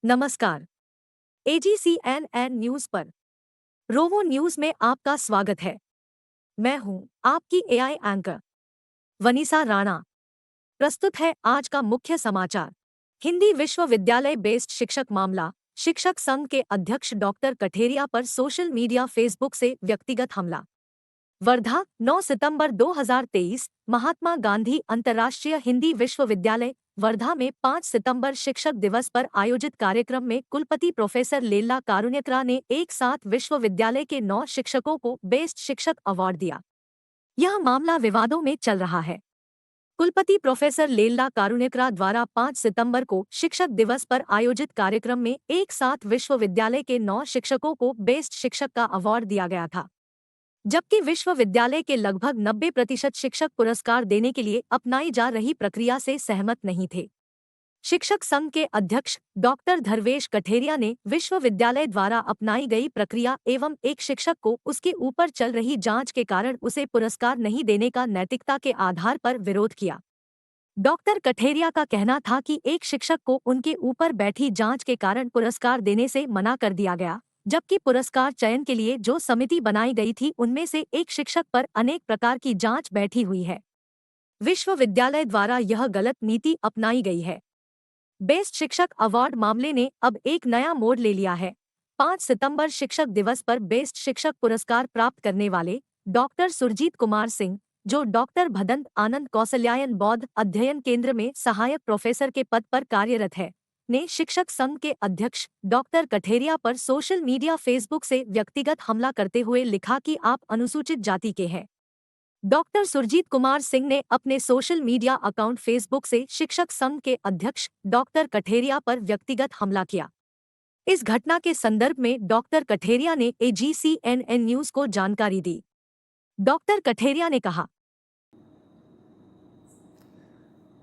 नमस्कार। एजीसीएनएन न्यूज पर रोवो न्यूज में आपका स्वागत है। मैं हूं आपकी एआई एंकर वनीसा राणा। प्रस्तुत है आज का मुख्य समाचार। हिंदी विश्वविद्यालय बेस्ड शिक्षक मामला, शिक्षक संघ के अध्यक्ष डॉक्टर कठेरिया पर सोशल मीडिया फेसबुक से व्यक्तिगत हमला। वर्धा 9 सितंबर 2023 महात्मा गांधी अंतर्राष्ट्रीय हिंदी विश्वविद्यालय वर्धा में 5 सितंबर शिक्षक दिवस पर आयोजित कार्यक्रम में कुलपति प्रोफेसर लेल्ला कारुण्यकरा ने एक साथ विश्वविद्यालय के 9 शिक्षकों को बेस्ट शिक्षक अवार्ड दिया। यह मामला विवादों में चल रहा है। कुलपति प्रोफेसर लेल्ला कारुण्यकरा द्वारा 5 सितंबर को शिक्षक दिवस पर आयोजित कार्यक्रम में एक साथ विश्वविद्यालय के 9 शिक्षकों को बेस्ट शिक्षक का अवार्ड दिया गया था, जबकि विश्वविद्यालय के लगभग 90% शिक्षक पुरस्कार देने के लिए अपनाई जा रही प्रक्रिया से सहमत नहीं थे। शिक्षक संघ के अध्यक्ष डॉक्टर धर्वेश कठेरिया ने विश्वविद्यालय द्वारा अपनाई गई प्रक्रिया एवं एक शिक्षक को उसके ऊपर चल रही जांच के कारण उसे पुरस्कार नहीं देने का नैतिकता के आधार पर विरोध किया। डॉक्टर कठेरिया का कहना था कि एक शिक्षक को उनके ऊपर बैठी जांच के कारण पुरस्कार देने से मना कर दिया गया, जबकि पुरस्कार चयन के लिए जो समिति बनाई गई थी उनमें से एक शिक्षक पर अनेक प्रकार की जांच बैठी हुई है। विश्वविद्यालय द्वारा यह गलत नीति अपनाई गई है। बेस्ट शिक्षक अवार्ड मामले ने अब एक नया मोड़ ले लिया है। 5 सितंबर शिक्षक दिवस पर बेस्ट शिक्षक पुरस्कार प्राप्त करने वाले डॉक्टर सुरजीत कुमार सिंह, जो डॉक्टर भदंत आनंद कौशल्यायन बौद्ध अध्ययन केंद्र में सहायक प्रोफेसर के पद पर कार्यरत है, ने शिक्षक संघ के अध्यक्ष डॉक्टर कठेरिया पर सोशल मीडिया फेसबुक से व्यक्तिगत हमला करते हुए लिखा कि आप अनुसूचित जाति के हैं। डॉक्टर सुरजीत कुमार सिंह ने अपने सोशल मीडिया अकाउंट फेसबुक से शिक्षक संघ के अध्यक्ष डॉक्टर कठेरिया पर व्यक्तिगत हमला किया। इस घटना के संदर्भ में डॉक्टर कठेरिया ने एजीसीएनएन न्यूज को जानकारी दी। डॉक्टर कठेरिया ने कहा,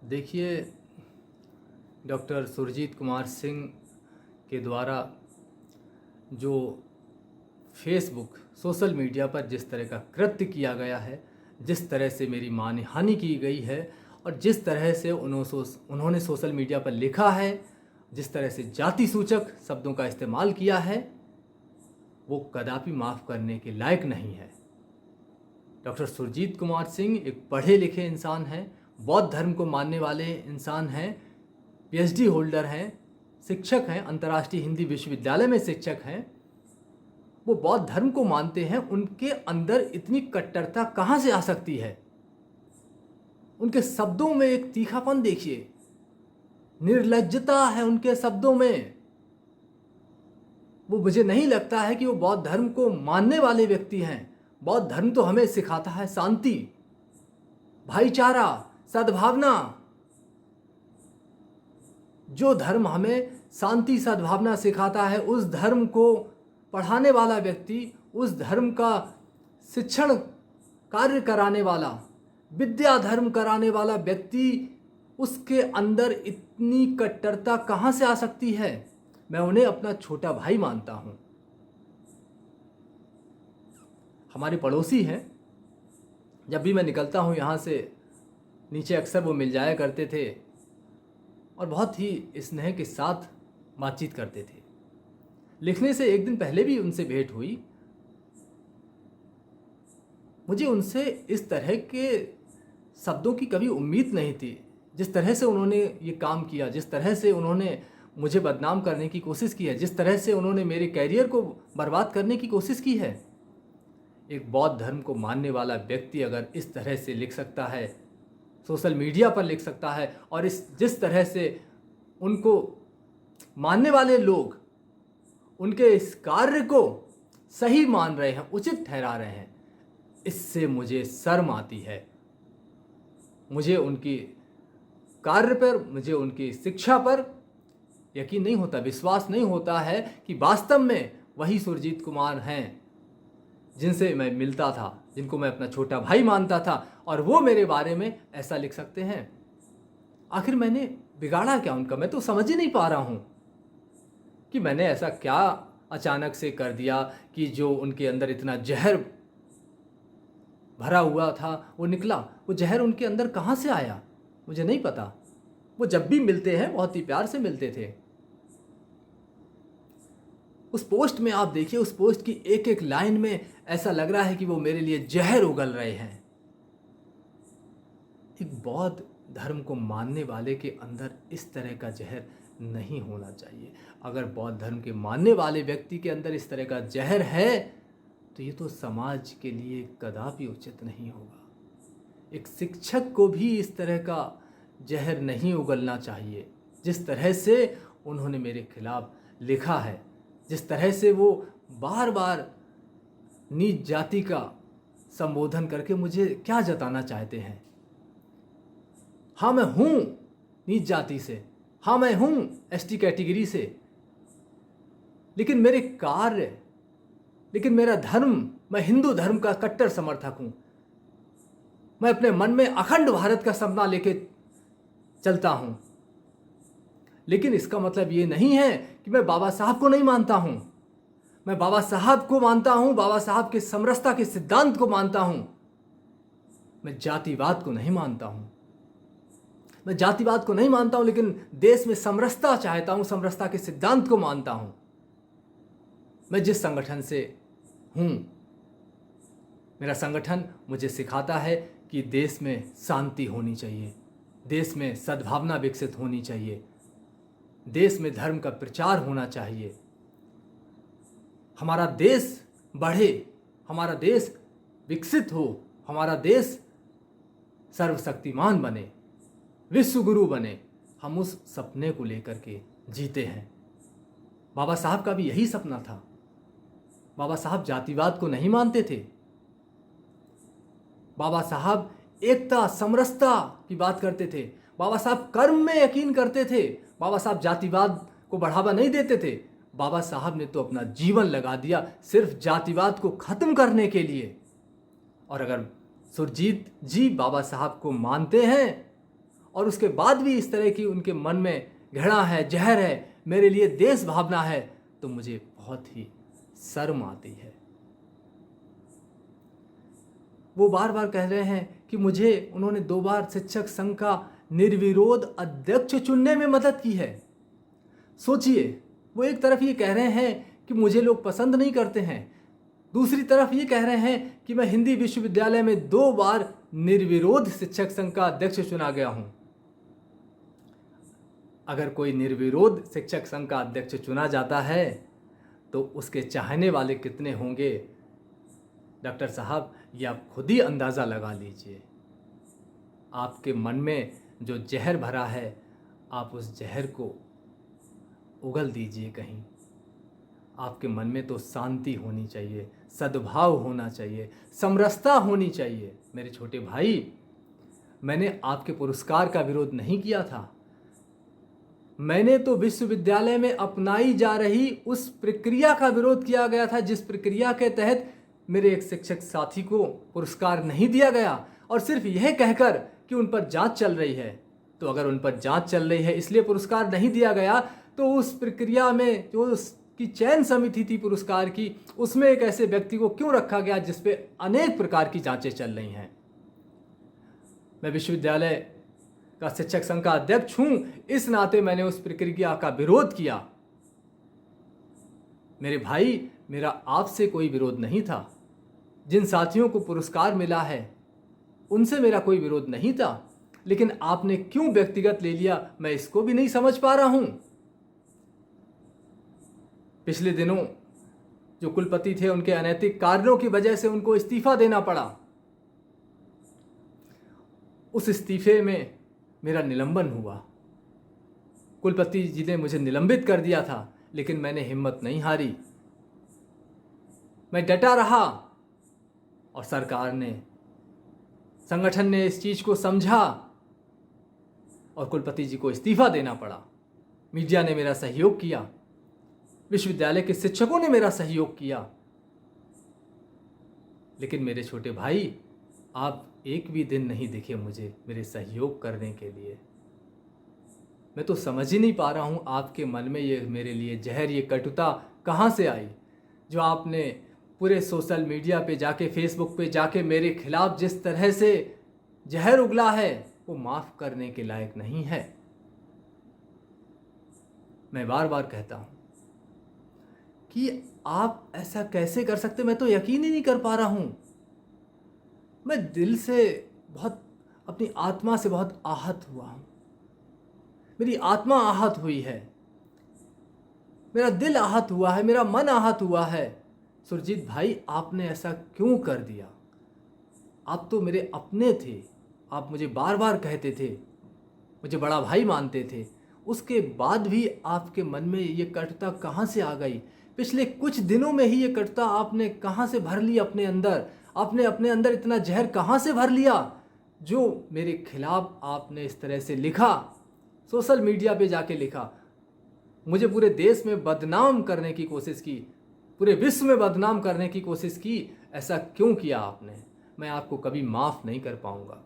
देखिए, डॉक्टर सुरजीत कुमार सिंह के द्वारा जो फेसबुक सोशल मीडिया पर जिस तरह का कृत्य किया गया है, जिस तरह से मेरी मानहानि की गई है और जिस तरह से उन्होंने सोशल मीडिया पर लिखा है, जिस तरह से जाति सूचक शब्दों का इस्तेमाल किया है, वो कदापि माफ़ करने के लायक नहीं है। डॉक्टर सुरजीत कुमार सिंह एक पढ़े लिखे इंसान हैं, बौद्ध धर्म को मानने वाले इंसान हैं, पीएचडी होल्डर हैं, शिक्षक हैं, अंतर्राष्ट्रीय हिंदी विश्वविद्यालय में शिक्षक हैं। वो बौद्ध धर्म को मानते हैं। उनके अंदर इतनी कट्टरता कहाँ से आ सकती है? उनके शब्दों में एक तीखापन देखिए, निर्लज्जता है उनके शब्दों में। वो मुझे नहीं लगता है कि वो बौद्ध धर्म को मानने वाले व्यक्ति हैं। बौद्ध धर्म तो हमें सिखाता है शांति, भाईचारा, सद्भावना। जो धर्म हमें शांति सद्भावना सिखाता है, उस धर्म को पढ़ाने वाला व्यक्ति, उस धर्म का शिक्षण कार्य कराने वाला, विद्या धर्म कराने वाला व्यक्ति, उसके अंदर इतनी कट्टरता कहाँ से आ सकती है? मैं उन्हें अपना छोटा भाई मानता हूँ। हमारे पड़ोसी हैं। जब भी मैं निकलता हूँ यहाँ से, नीचे अक्सर वो मिल जाया करते थे और बहुत ही स्नेह के साथ बातचीत करते थे। लिखने से एक दिन पहले भी उनसे भेंट हुई। मुझे उनसे इस तरह के शब्दों की कभी उम्मीद नहीं थी। जिस तरह से उन्होंने ये काम किया, जिस तरह से उन्होंने मुझे बदनाम करने की कोशिश की है, जिस तरह से उन्होंने मेरे कैरियर को बर्बाद करने की कोशिश की है, एक बौद्ध धर्म को मानने वाला व्यक्ति अगर इस तरह से लिख सकता है, सोशल मीडिया पर लिख सकता है, और जिस तरह से उनको मानने वाले लोग उनके इस कार्य को सही मान रहे हैं, उचित ठहरा रहे हैं, इससे मुझे शर्म आती है। मुझे उनकी कार्य पर, मुझे उनकी शिक्षा पर यकीन नहीं होता, विश्वास नहीं होता है कि वास्तव में वही सुरजीत कुमार हैं जिनसे मैं मिलता था, जिनको मैं अपना छोटा भाई मानता था, और वो मेरे बारे में ऐसा लिख सकते हैं। आखिर मैंने बिगाड़ा क्या उनका? मैं तो समझ ही नहीं पा रहा हूँ कि मैंने ऐसा क्या अचानक से कर दिया कि जो उनके अंदर इतना जहर भरा हुआ था वो निकला। वो जहर उनके अंदर कहाँ से आया मुझे नहीं पता। वो जब भी मिलते हैं बहुत ही प्यार से मिलते थे। उस पोस्ट में आप देखिए, उस पोस्ट की एक एक लाइन में ऐसा लग रहा है कि वो मेरे लिए जहर उगल रहे हैं। एक बौद्ध धर्म को मानने वाले के अंदर इस तरह का जहर नहीं होना चाहिए। अगर बौद्ध धर्म के मानने वाले व्यक्ति के अंदर इस तरह का जहर है तो ये तो समाज के लिए कदापि उचित नहीं होगा। एक शिक्षक को भी इस तरह का जहर नहीं उगलना चाहिए। जिस तरह से उन्होंने मेरे खिलाफ लिखा है, जिस तरह से वो बार बार नीच जाति का संबोधन करके मुझे क्या जताना चाहते हैं। हाँ, मैं हूँ नीच जाति से, हाँ मैं हूँ एसटी कैटेगरी से, लेकिन मेरे कार्य, लेकिन मेरा धर्म, मैं हिंदू धर्म का कट्टर समर्थक हूँ। मैं अपने मन में अखंड भारत का सपना लेके चलता हूँ। लेकिन इसका मतलब ये नहीं है कि मैं बाबा साहब को नहीं मानता हूँ। मैं बाबा साहब को मानता हूँ, बाबा साहब के समरसता के सिद्धांत को मानता हूँ। मैं जातिवाद को नहीं मानता हूँ। मैं जातिवाद को नहीं मानता हूँ, लेकिन देश में समरसता चाहता हूँ, समरसता के सिद्धांत को मानता हूँ। मैं जिस संगठन से हूँ, मेरा संगठन मुझे सिखाता है कि देश में शांति होनी चाहिए, देश में सद्भावना विकसित होनी चाहिए, देश में धर्म का प्रचार होना चाहिए, हमारा देश बढ़े, हमारा देश विकसित हो, हमारा देश सर्वशक्तिमान बने, विश्व गुरु बने। हम उस सपने को लेकर के जीते हैं। बाबा साहब का भी यही सपना था। बाबा साहब जातिवाद को नहीं मानते थे। बाबा साहब एकता, समरसता की बात करते थे। बाबा साहब कर्म में यकीन करते थे। बाबा साहब जातिवाद को बढ़ावा नहीं देते थे। बाबा साहब ने तो अपना जीवन लगा दिया सिर्फ जातिवाद को खत्म करने के लिए। और अगर सुरजीत जी बाबा साहब को मानते हैं और उसके बाद भी इस तरह की उनके मन में घृणा है, जहर है, मेरे लिए देश भावना है, तो मुझे बहुत ही शर्म आती है। वो बार बार कह रहे हैं कि मुझे उन्होंने 2 बार शिक्षक संघ का निर्विरोध अध्यक्ष चुनने में मदद की है। सोचिए, वो एक तरफ ये कह रहे हैं कि मुझे लोग पसंद नहीं करते हैं, दूसरी तरफ ये कह रहे हैं कि मैं हिंदी विश्वविद्यालय में 2 बार निर्विरोध शिक्षक संघ का अध्यक्ष चुना गया हूं। अगर कोई निर्विरोध शिक्षक संघ का अध्यक्ष चुना जाता है तो उसके चाहने वाले कितने होंगे डॉक्टर साहब, ये आप खुद ही अंदाज़ा लगा लीजिए। आपके मन में जो जहर भरा है, आप उस जहर को उगल दीजिए कहीं। आपके मन में तो शांति होनी चाहिए, सद्भाव होना चाहिए, समरसता होनी चाहिए। मेरे छोटे भाई, मैंने आपके पुरस्कार का विरोध नहीं किया था। मैंने तो विश्वविद्यालय में अपनाई जा रही उस प्रक्रिया का विरोध किया गया था जिस प्रक्रिया के तहत मेरे एक शिक्षक साथी को पुरस्कार नहीं दिया गया, और सिर्फ यह कहकर कि उन पर जांच चल रही है। तो अगर उन पर जांच चल रही है इसलिए पुरस्कार नहीं दिया गया, तो उस प्रक्रिया में जो उसकी चयन समिति थी पुरस्कार की, उसमें एक ऐसे व्यक्ति को क्यों रखा गया जिस पे अनेक प्रकार की जांचें चल रही हैं। मैं विश्वविद्यालय का शिक्षक संघ का अध्यक्ष हूं, इस नाते मैंने उस प्रक्रिया का विरोध किया। मेरे भाई, मेरा आपसे कोई विरोध नहीं था। जिन साथियों को पुरस्कार मिला है उनसे मेरा कोई विरोध नहीं था, लेकिन आपने क्यों व्यक्तिगत ले लिया, मैं इसको भी नहीं समझ पा रहा हूं। पिछले दिनों जो कुलपति थे, उनके अनैतिक कार्यों की वजह से उनको इस्तीफा देना पड़ा। उस इस्तीफे में मेरा निलंबन हुआ। कुलपति जी ने मुझे निलंबित कर दिया था, लेकिन मैंने हिम्मत नहीं हारी। मैं डटा रहा और सरकार ने, संगठन ने इस चीज को समझा और कुलपति जी को इस्तीफा देना पड़ा। मीडिया ने मेरा सहयोग किया, विश्वविद्यालय के शिक्षकों ने मेरा सहयोग किया। लेकिन मेरे छोटे भाई, आप एक भी दिन नहीं दिखे मुझे मेरे सहयोग करने के लिए। मैं तो समझ ही नहीं पा रहा हूँ आपके मन में ये मेरे लिए जहर, ये कटुता कहाँ से आई, जो आपने पूरे सोशल मीडिया पे जाके, फेसबुक पे जाके मेरे खिलाफ जिस तरह से जहर उगला है, वो माफ़ करने के लायक नहीं है। मैं बार बार कहता हूँ कि आप ऐसा कैसे कर सकते, मैं तो यकीन ही नहीं कर पा रहा हूँ। मैं दिल से बहुत, अपनी आत्मा से बहुत आहत हुआ हूँ। मेरी आत्मा आहत हुई है, मेरा दिल आहत हुआ है, मेरा मन आहत हुआ है। सुरजीत भाई, आपने ऐसा क्यों कर दिया? आप तो मेरे अपने थे, आप मुझे बार बार कहते थे, मुझे बड़ा भाई मानते थे। उसके बाद भी आपके मन में ये कटुता कहाँ से आ गई? पिछले कुछ दिनों में ही ये कटुता आपने कहाँ से भर ली अपने अंदर? आपने अपने अंदर इतना जहर कहाँ से भर लिया जो मेरे खिलाफ आपने इस तरह से लिखा, सोशल मीडिया पे जाके लिखा, मुझे पूरे देश में बदनाम करने की कोशिश की, पूरे विश्व में बदनाम करने की कोशिश की। ऐसा क्यों किया आपने? मैं आपको कभी माफ़ नहीं कर पाऊँगा।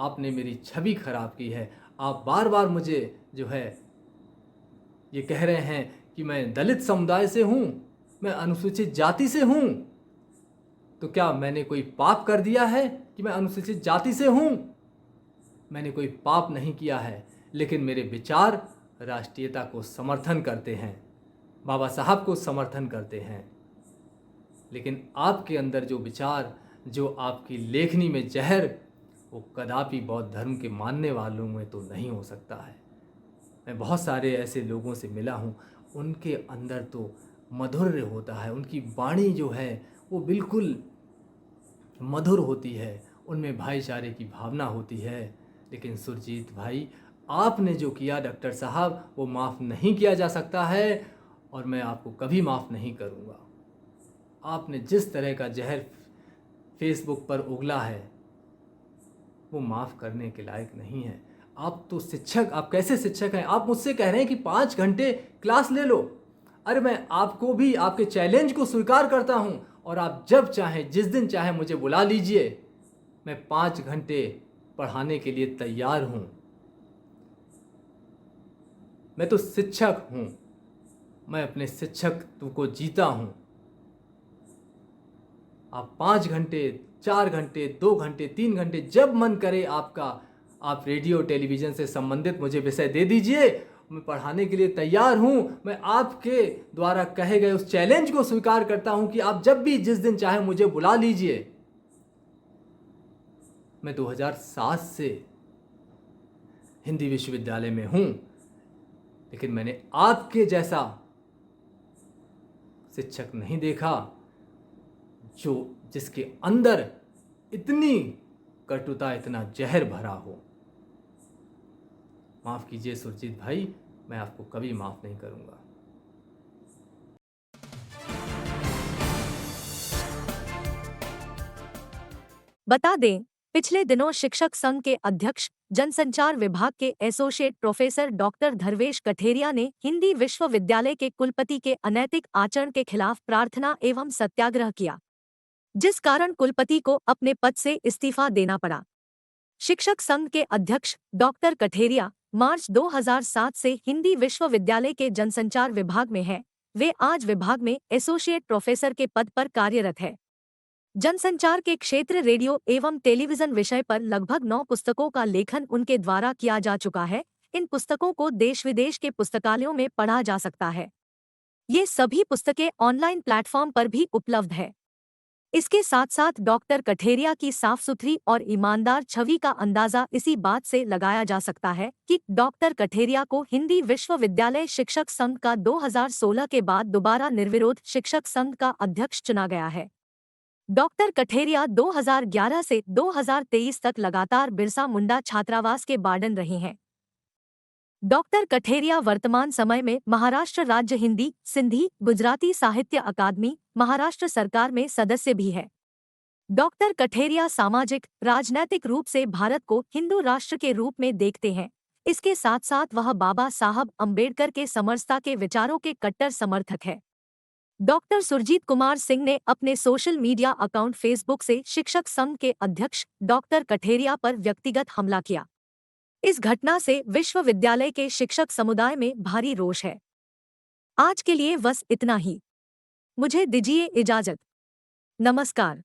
आपने मेरी छवि खराब की है। आप बार बार मुझे जो है ये कह रहे हैं कि मैं दलित समुदाय से हूँ, मैं अनुसूचित जाति से हूँ। तो क्या मैंने कोई पाप कर दिया है कि मैं अनुसूचित जाति से हूँ? मैंने कोई पाप नहीं किया है, लेकिन मेरे विचार राष्ट्रीयता को समर्थन करते हैं, बाबा साहब को समर्थन करते हैं। लेकिन आपके अंदर जो विचार, जो आपकी लेखनी में जहर, वो कदापि बौद्ध धर्म के मानने वालों में तो नहीं हो सकता है। मैं बहुत सारे ऐसे लोगों से मिला हूँ, उनके अंदर तो माधुर्य होता है, उनकी वाणी जो है वो बिल्कुल मधुर होती है, उनमें भाईचारे की भावना होती है। लेकिन सुरजीत भाई, आपने जो किया डॉक्टर साहब, वो माफ़ नहीं किया जा सकता है और मैं आपको कभी माफ़ नहीं करूँगा। आपने जिस तरह का जहर फेसबुक पर उगला है वो माफ़ करने के लायक नहीं है। आप तो शिक्षक, आप कैसे शिक्षक हैं? आप मुझसे कह रहे हैं कि 5 घंटे क्लास ले लो। अरे मैं आपको भी, आपके चैलेंज को स्वीकार करता हूं और आप जब चाहें, जिस दिन चाहें मुझे बुला लीजिए। मैं 5 घंटे पढ़ाने के लिए तैयार हूं। मैं तो शिक्षक हूं, मैं अपने शिक्षकत्व को जीता हूं। आप 5 घंटे, 4 घंटे, 2 घंटे, 3 घंटे, जब मन करे आपका, आप रेडियो टेलीविज़न से संबंधित मुझे विषय दे दीजिए, मैं पढ़ाने के लिए तैयार हूँ। मैं आपके द्वारा कहे गए उस चैलेंज को स्वीकार करता हूँ कि आप जब भी, जिस दिन चाहे मुझे बुला लीजिए। मैं 2007 से हिंदी विश्वविद्यालय में हूँ, लेकिन मैंने आपके जैसा शिक्षक नहीं देखा जो, जिसके अंदर इतनी कटुता, इतना जहर भरा हो। माफ़ कीजिए सुरजीत भाई, मैं आपको कभी माफ़ नहीं करूँगा। बता दें, पिछले दिनों शिक्षक संघ के अध्यक्ष, जनसंचार विभाग के एसोसिएट प्रोफेसर डॉक्टर धर्वेश कठेरिया ने हिंदी विश्वविद्यालय के कुलपति के अनैतिक आचरण के खिलाफ प्रार्थना एवं सत्याग्रह किया, जिस कारण कुलपति को अपने पद से इस्तीफा देना पड़ा। शिक्षक संघ के अध्यक्ष डॉक्टर कठेरिया मार्च 2007 से हिंदी विश्वविद्यालय के जनसंचार विभाग में हैं। वे आज विभाग में एसोसिएट प्रोफेसर के पद पर कार्यरत है। जनसंचार के क्षेत्र रेडियो एवं टेलीविजन विषय पर लगभग 9 पुस्तकों का लेखन उनके द्वारा किया जा चुका है। इन पुस्तकों को देश विदेश के पुस्तकालयों में पढ़ा जा सकता है। ये सभी पुस्तकें ऑनलाइन प्लेटफॉर्म पर भी उपलब्ध है। इसके साथ साथ डॉक्टर कठेरिया की साफ सुथरी और ईमानदार छवि का अंदाजा इसी बात से लगाया जा सकता है कि डॉक्टर कठेरिया को हिंदी विश्वविद्यालय शिक्षक संघ का 2016 के बाद दोबारा निर्विरोध शिक्षक संघ का अध्यक्ष चुना गया है। डॉक्टर कठेरिया 2011 से 2023 तक लगातार बिरसा मुंडा छात्रावास के वार्डन रहे हैं। डॉक्टर कठेरिया वर्तमान समय में महाराष्ट्र राज्य हिंदी, सिंधी, गुजराती साहित्य अकादमी, महाराष्ट्र सरकार में सदस्य भी है। डॉक्टर कठेरिया सामाजिक, राजनैतिक रूप से भारत को हिंदू राष्ट्र के रूप में देखते हैं। इसके साथ साथ वह बाबा साहब अम्बेडकर के समरसता के विचारों के कट्टर समर्थक है। डॉक्टर सुरजीत कुमार सिंह ने अपने सोशल मीडिया अकाउंट फेसबुक से शिक्षक संघ के अध्यक्ष डॉक्टर कठेरिया पर व्यक्तिगत हमला किया। इस घटना से विश्वविद्यालय के शिक्षक समुदाय में भारी रोष है। आज के लिए बस इतना ही। मुझे दीजिए इजाजत। नमस्कार।